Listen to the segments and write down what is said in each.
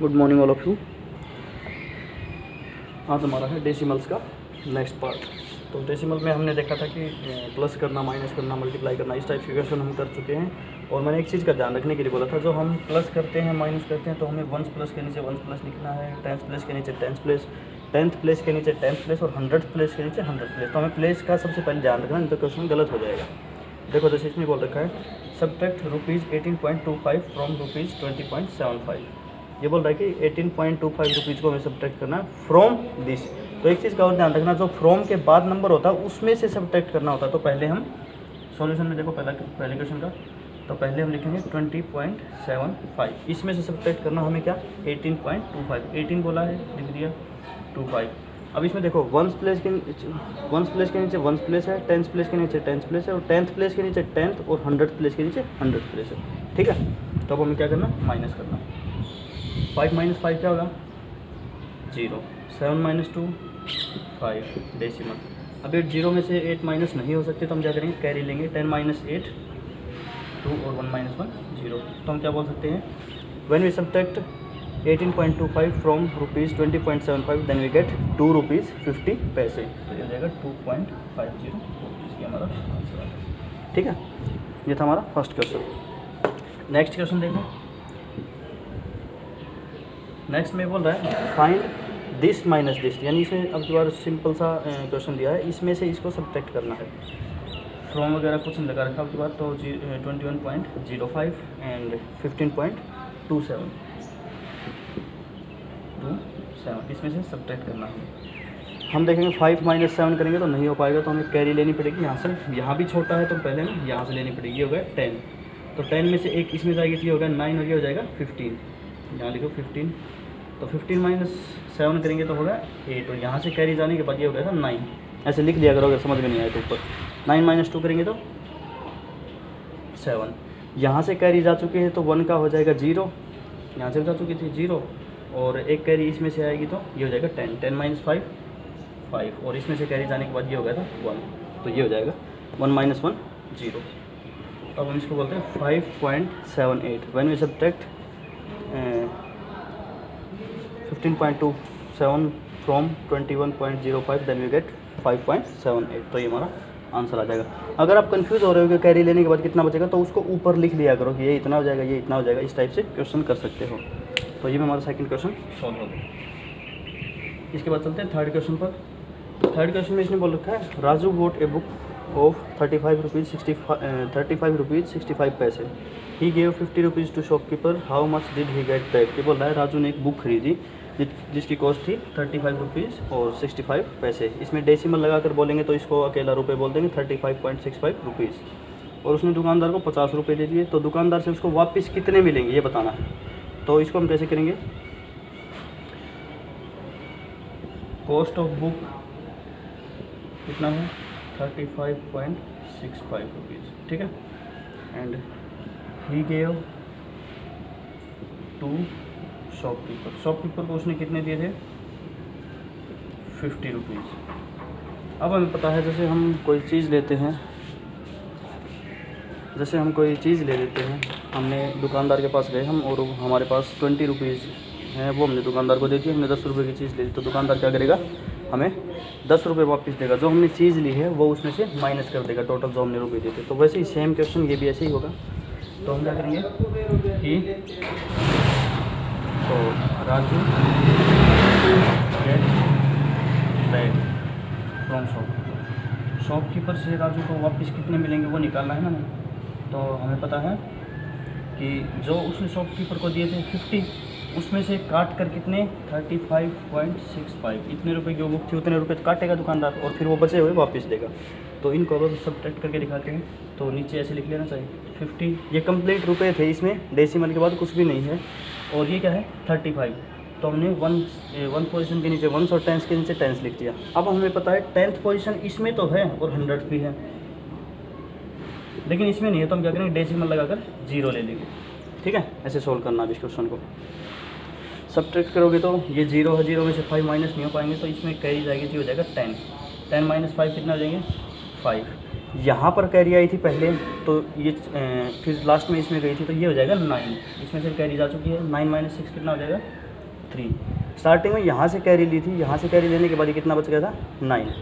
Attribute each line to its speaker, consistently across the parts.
Speaker 1: Good morning all of you. आज हमारा है डेसिमल्स का नेक्स्ट पार्ट। तो डेसिमल में हमने देखा था कि प्लस करना, माइनस करना, मल्टीप्लाई करना, इस टाइप के क्वेश्चन हम कर चुके हैं। और मैंने एक चीज़ का ध्यान रखने के लिए बोला था, जो हम प्लस करते हैं, माइनस करते हैं, तो हमें वंस प्लस के नीचे वंस प्लस लिखना है, टेंथ प्लेस के नीचे टेंथ प्लेस, टेंथ प्लेस के नीचे टेंथ प्लेस और 100th प्लेस के नीचे 100th प्लेस। तो हमें प्लेस का सबसे पहले ध्यान रखना, नहीं तो क्वेश्चन गलत हो जाएगा। देखो जैसे इसमें बोल रखा है सब्ट्रैक्ट ₹18.25 फ्रॉम ₹20.75। ये बोल रहा है कि 18.25 रुपीज़ को हमें सब्ट्रैक्ट करना है फ्रॉम दिस। तो एक चीज़ का और ध्यान रखना, जो फ्रॉम के बाद नंबर होता है उसमें से सब्ट्रैक्ट करना होता है। तो पहले हम सॉल्यूशन में देखो पहले क्वेश्चन का, तो पहले हम लिखेंगे 20.75, इसमें से सब्ट्रैक्ट करना हमें क्या 18.25, 18 बोला है लिख दिया 25। अब इसमें देखो वंस प्लेस के नीचे वंस प्लेस है, टेंथ प्लेस के नीचे टेंथ प्लेस है, और टेंथ प्लेस के नीचे टेंथ और 100th प्लेस के नीचे 100th प्लेस है। ठीक है, तो अब हमें क्या करना, माइनस करना। 5 - 5 क्या होगा 0, 7 - 2 5 डेसिमल। अब 8 0 में से 8 माइनस नहीं हो सकते, तो हम क्या करेंगे, कैरी लेंगे। 10 - 8 2 और 1 - 1 0। तो हम क्या बोल सकते हैं, when we subtract 18.25 from ₹20.75 then we get ₹2.50। तो ये हो जाएगा 2.50 रुपीज़, ये हमारा आंसर आ जाएगा। ठीक है, ये था हमारा फर्स्ट क्वेश्चन। नेक्स्ट क्वेश्चन देखो। नेक्स्ट में बोल रहा है फाइंड दिस माइनस दिस, यानी इसमें अब दोबारा सिंपल सा क्वेश्चन दिया है, इसमें से इसको सब्ट्रैक्ट करना है। फ्रॉम वगैरह कुछ नहीं लगा रखा अब की बात, तो 21.05 एंड 15.27 इसमें से सब्ट्रैक्ट करना है। हम देखेंगे 5 - 7 करेंगे तो नहीं हो पाएगा, तो हमें कैरी लेनी पड़ेगी यहाँ से। यहाँ भी छोटा है तो पहले हमें यहाँ से लेनी पड़ेगी। हो गया 10, तो 10 में से एक इसमें जाएगी, तो ये हो गया 9 और ये हो जाएगा 15। यहाँ लिखो 15, तो 15 - 7 करेंगे तो होगा 8, और यहाँ से कैरी जाने के बाद ये हो गया था 9। ऐसे लिख लिया करो अगर समझ में नहीं आए तो ऊपर। 9 - 2 करेंगे तो 7। यहाँ से कैरी जा चुकी है तो 1 का हो जाएगा 0, यहाँ से जा चुकी थी 0, और एक कैरी इसमें से आएगी तो ये हो जाएगा 10। 10 - 5 5, और इसमें से कैरी जाने के बाद ये हो गया था 1, तो ये हो जाएगा 1 - 1 0। अब हम इसको बोलते हैं 5.78। When we subtract 15.27 from 21.05 then we get 5.78। तो ये हमारा आंसर आ जाएगा। अगर आप कंफ्यूज हो रहे हो कि कैरी लेने के बाद कितना बचेगा, तो उसको ऊपर लिख लिया करो कि ये इतना हो जाएगा, ये इतना हो जाएगा, इस टाइप से क्वेश्चन कर सकते हो। तो ये हमारा सेकंड क्वेश्चन सॉल्व हो गया। इसके बाद चलते हैं थर्ड क्वेश्चन पर। थर्ड क्वेश्चन में इसने बोल रखा है Raju got a book of ₹35.65। He gave ₹50 to shopkeeper, how much did he get back. ये बोल रहा है राजू ने एक बुक खरीदी जिसकी कॉस्ट थी ₹35.65। इसमें डेसिमल लगाकर बोलेंगे तो इसको अकेला रुपए बोल देंगे, ₹35.65। और उसने दुकानदार को ₹50 दे दिए, तो दुकानदार से उसको वापस कितने मिलेंगे ये बताना है। तो इसको हम कैसे करेंगे, कॉस्ट ऑफ बुक कितना है ₹35.65। ठीक है, and he gave to shopkeeper को उसने कितने दिए थे ₹50। अब हमें पता है, जैसे हम कोई चीज़ लेते हैं, हमने दुकानदार के पास गए हम, और हमारे पास ₹20 हैं, वो हमने दुकानदार को दे दिए। हमने ₹10 की चीज़ ले ली, तो दुकानदार क्या करेगा, हमें ₹10 वापस देगा। जो हमने चीज़ ली है वो उसमें से माइनस कर देगा टोटल जो हमने रुपये दिए थे। तो वैसे ही सेम क्वेश्चन ये भी ऐसे ही होगा। तो हम क्या करेंगे कि तो Raju get back from shopkeeper से राजू को वापस कितने मिलेंगे वो निकालना है ना। तो हमें पता है कि जो उसने शॉपकीपर को दिए थे 50, उसमें से काट कर कितने 35.65, इतने रुपए की वो बुक थी, उतने रुपए काटेगा दुकानदार, और फिर वो बचे हुए वापस देगा। तो इनको अगर सब्ट्रैक्ट करके दिखाते हैं तो नीचे ऐसे लिख लेना चाहिए 50। ये कंप्लीट रुपए थे, इसमें डेसिमल के बाद कुछ भी नहीं है, और ये क्या है 35। तो हमने वन पोजीशन के नीचे वंस और टेंस के नीचे टेंस लिख दिया। अब हमें पता है 10th पोजीशन इसमें तो है और 100 भी है, लेकिन इसमें नहीं है, तो हम क्या करेंगे डेसिमल लगाकर 0 ले लेंगे। ठीक है, ऐसे सोल्व करना है इस क्वेश्चन को। सब्ट्रैक्ट करोगे तो ये 0 है, 0 में से 5 माइनस नहीं हो पाएंगे, तो इसमें कैरी जाएगी, तो हो जाएगा 10। 10 - 5 कितना हो जाएंगे 5। यहाँ पर कैरी आई थी पहले, तो ये फिर लास्ट में इसमें गई थी, तो ये हो जाएगा 9। इसमें से कैरी जा चुकी है, 9 - 6 कितना हो जाएगा 3। स्टार्टिंग में यहाँ से कैरी ली थी, यहाँ से कैरी लेने के बाद ये कितना बच गया था 9।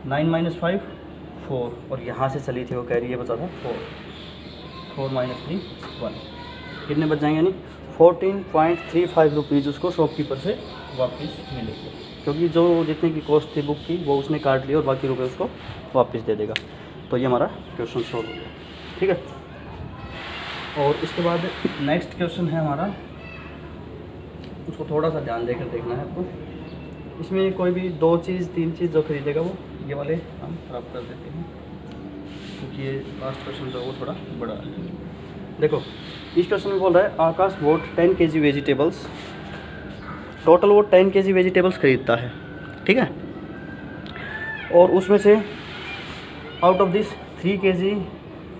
Speaker 1: 9 - 5 4, और यहाँ से चली थी वो कैरी, ये बचा था 4। 4 - 3 1, कितने बच जाएंगे यानी 14.35 रुपीज़ उसको शॉपकीपर से वापस मिलेंगे, क्योंकि जो जितने की कॉस्ट थी बुक की वो उसने काट ली और बाकी रुपए उसको वापस दे देगा। तो ये हमारा क्वेश्चन सॉल्व हो गया, ठीक है। और इसके बाद नेक्स्ट क्वेश्चन है हमारा, उसको थोड़ा सा ध्यान देकर देखना है आपको। इसमें कोई भी 2 चीज़ 3 चीज़ जो खरीदेगा वो ये वाले हम खराब कर देते हैं, क्योंकि ये लास्ट क्वेश्चन जो वो थोड़ा बड़ा है। देखो इस क्वेश्चन में बोल रहा है आकाश वोट 10 kg वेजिटेबल्स, टोटल वो 10 kg वेजिटेबल्स खरीदता है, ठीक है। और उसमें से out of this 3 kg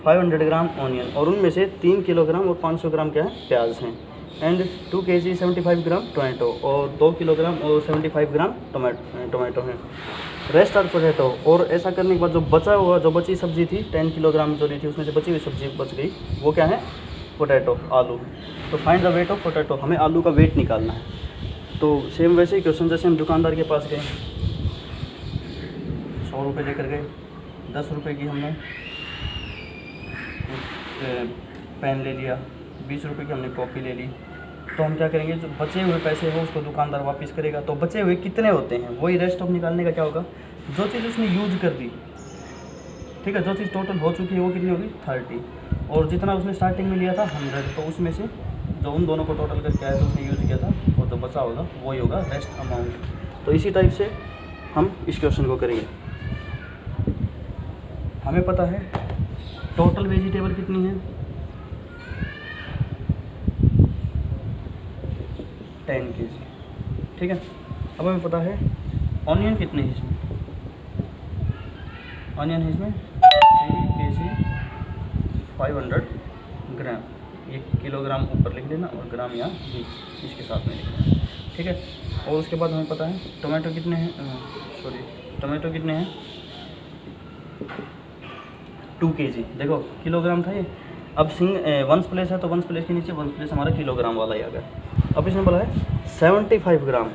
Speaker 1: 500 gram onion, और उनमें से 3 किलोग्राम और 500 ग्राम क्या है प्याज हैं, एंड 2 kg 75 ग्राम टोमेटो, और 2 किलोग्राम और 75 ग्राम टोमेटो हैं। रेस्ट आर पोटैटो, और ऐसा करने के बाद जो बचा हुआ, जो बची सब्ज़ी थी 10 किलोग्राम जो ली थी उसमें से बची हुई सब्ज़ी बच गई, वो क्या है पोटैटो, आलू। तो find the wait of potato, हमें आलू का वेट निकालना है। तो सेम वैसे ही क्वेश्चन, जैसे हम दुकानदार के पास गए, 100 रुपये लेकर गए, 10 रुपये की हमने पेन ले लिया, 20 रुपये की हमने कॉपी ले ली, तो हम क्या करेंगे, जो बचे हुए पैसे हो उसको दुकानदार वापस करेगा। तो बचे हुए कितने होते हैं, वही रेस्ट ऑफ निकालने का क्या होगा, जो चीज़ उसने यूज कर दी, ठीक है, जो चीज़ टोटल हो चुकी है वो कितनी होगी 30, और जितना उसने स्टार्टिंग में लिया था 100, तो उसमें से जो उन दोनों को टोटल करके आया जो उसने यूज़ किया था वो जो बचा होगा वही होगा रेस्ट अमाउंट। तो इसी टाइप से हम इस क्वेश्चन को करेंगे। हमें पता है टोटल वेजिटेबल कितनी है 10 kg, ठीक है। अब हमें पता है ऑनियन कितने हैं इसमें, ऑनियन है इसमें 3 kg 500 ग्राम, ये किलोग्राम ऊपर लिख लेना और ग्राम यहाँ इसके साथ में लिख लेना, ठीक है। और उसके बाद हमें पता है टोमेटो कितने हैं, टोमेटो कितने हैं 2 kg, देखो किलोग्राम था ये, अब वंस प्लेस है तो वंस प्लेस के नीचे वंस प्लेस हमारा किलोग्राम वाला ही आ गया। अब इसमें बोला है 75 ग्राम,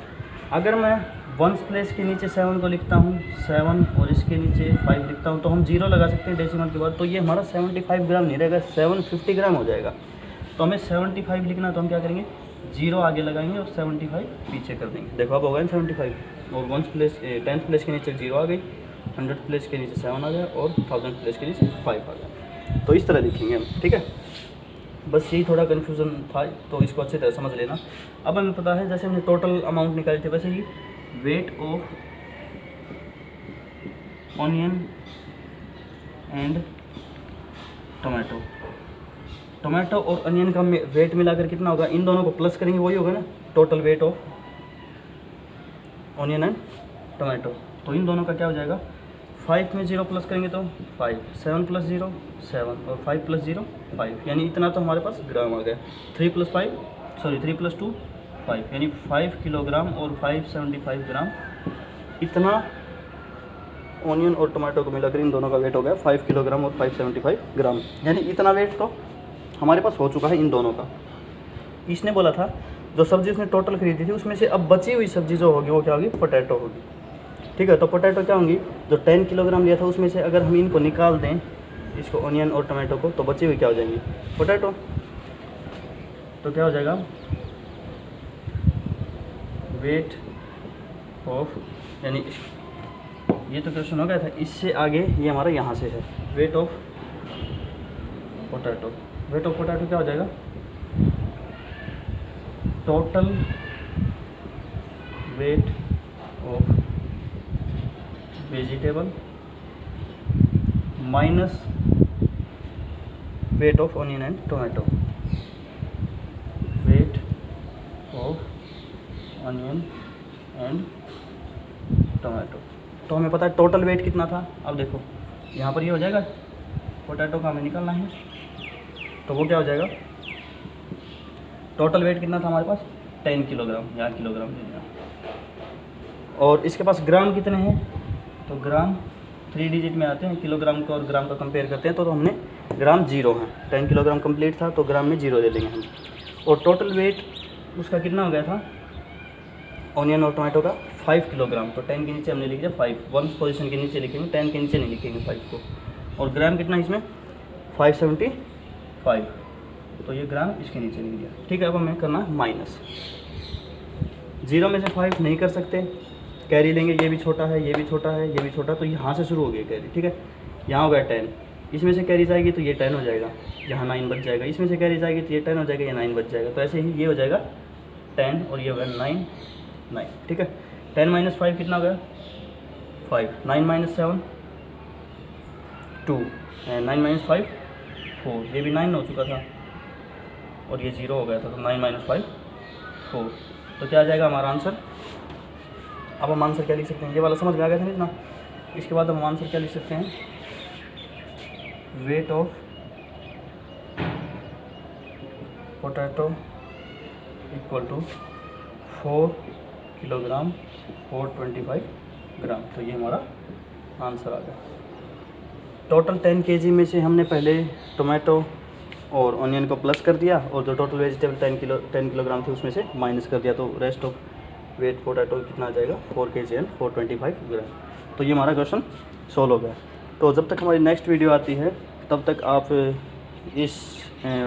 Speaker 1: अगर मैं वंस प्लेस के नीचे 7 को लिखता हूँ 7 और इसके नीचे 5 लिखता हूँ तो हम 0 लगा सकते हैं डेसिमल के बाद, तो ये हमारा 75 ग्राम नहीं रहेगा, 750 ग्राम हो जाएगा। तो हमें 75 लिखना, तो हम क्या करेंगे 0 आगे लगाएंगे और 75 पीछे कर देंगे। देखो अब होगा 75, और वंस प्लेस 10th प्लेस के नीचे 0 आ गई, 100th प्लेस के नीचे 7 आ गया, और 1000th प्लेस के नीचे 5 आ गया। तो इस तरह लिखेंगे हम, ठीक है। बस यही थोड़ा कन्फ्यूज़न था, तो इसको अच्छी तरह समझ लेना। अब हमें पता है जैसे हमने टोटल अमाउंट निकाली थी, वैसे ही weight of onion and tomato, tomato और अनियन का वेट मिलाकर कितना होगा, इन दोनों को प्लस करेंगे वही होगा ना total weight of onion and tomato. तो इन दोनों का क्या हो जाएगा, 5 में 0 प्लस करेंगे तो 5, 7 + 0 7, और 5 + 0 5, यानी इतना तो हमारे पास ग्राम आ गया। 3 + 2 5, यानी 5 किलोग्राम और 575 ग्राम, इतना ऑनियन और टमाटो को मिलाकर इन दोनों का वेट हो गया 5 किलोग्राम और 575 ग्राम, यानी इतना वेट तो हमारे पास हो चुका है इन दोनों का। इसने बोला था जो सब्ज़ी उसने टोटल खरीदी थी उसमें से अब बची हुई सब्ज़ी जो होगी वो क्या होगी, पोटैटो होगी, ठीक है। तो पोटैटो क्या होंगी, जो 10 किलोग्राम लिया था उसमें से अगर हम इनको निकाल दें, इसको ऑनियन और टमाटो को, तो बची हुई क्या हो जाएंगी, पोटैटो। तो क्या हो जाएगा, वेट ऑफ, यानी ये तो क्वेश्चन हो गया था, इससे आगे ये हमारा यहाँ से है wait of potato. Wait of potato क्या हो जाएगा, total weight of vegetable minus weight of onion and tomato, wait of onion and tomato. तो हमें पता है टोटल वेट कितना था। अब देखो यहाँ पर ये हो जाएगा, पोटैटो का हमें निकालना है, तो वो क्या हो जाएगा, टोटल वेट कितना था हमारे पास 10 किलोग्राम, यहाँ किलोग्राम ले लिया। और इसके पास ग्राम कितने हैं, तो ग्राम 3 डिजिट में आते हैं, किलोग्राम का और ग्राम का कंपेयर करते हैं तो हमने ग्राम 0 है, 10 किलोग्राम कंप्लीट था तो ग्राम में 0 ले लेंगे हम। और टोटल वेट उसका कितना हो गया था ऑनियन और टोमेटो का 5 किलोग्राम, तो 10 के नीचे हमने लिख दिया 5, 1 पोजीशन के नीचे लिखेंगे, 10 के नीचे नहीं लिखेंगे 5 को। और ग्राम कितना इसमें 575, तो ये ग्राम इसके नीचे लिख दिया। ठीक है, अब हमें करना है माइनस। 0 में से 5 नहीं कर सकते, कैरी लेंगे, ये भी छोटा है, ये भी छोटा है, ये भी छोटा, तो यहाँ से शुरू हो गया कैरी। ठीक है, यहाँ हो गया 10, इसमें से कैरी जाएगी तो ये 10 हो जाएगा, यहाँ 9 बच जाएगा, इसमें से कैरी जाएगी तो ये 10 हो जाएगा, ये 9 बच जाएगा। तो ऐसे ही ये हो जाएगा 10 और ये हो गया 9। ठीक है, 10 - 5 कितना हो गया 5, 9 - 7 2, 9 - 5 4, ये भी 9 हो चुका था और ये 0 हो गया था, तो 9 - 5 4। तो क्या आ जाएगा हमारा आंसर। अब हम आंसर क्या लिख सकते हैं, ये वाला समझ में आ गया था ना। इसके बाद हम आंसर क्या लिख सकते हैं, weight of potato equal to 4 kilogram 425 gram. तो ये हमारा आंसर आ गया। टोटल 10 kg में से हमने पहले टोमेटो और ऑनियन को प्लस कर दिया, और जो टोटल वेजिटेबल 10 किलोग्राम थे उसमें से माइनस कर दिया, तो रेस्ट ऑफ वेट पोटैटो कितना आ जाएगा 4 kg एंड 425 ग्राम। तो ये हमारा क्वेश्चन सोल्व हो गया। तो जब तक हमारी नेक्स्ट वीडियो आती है तब तक आप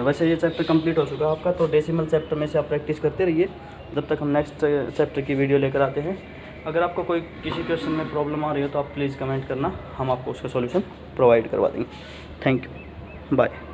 Speaker 1: वैसे ये चैप्टर कंप्लीट हो चुका है आपका, तो डेसिमल चैप्टर में से आप प्रैक्टिस करते रहिए जब तक हम नेक्स्ट चैप्टर की वीडियो लेकर आते हैं। अगर आपको कोई किसी क्वेश्चन में प्रॉब्लम आ रही हो तो आप प्लीज़ कमेंट करना, हम आपको उसका सॉल्यूशन प्रोवाइड करवा देंगे। Thank you, bye.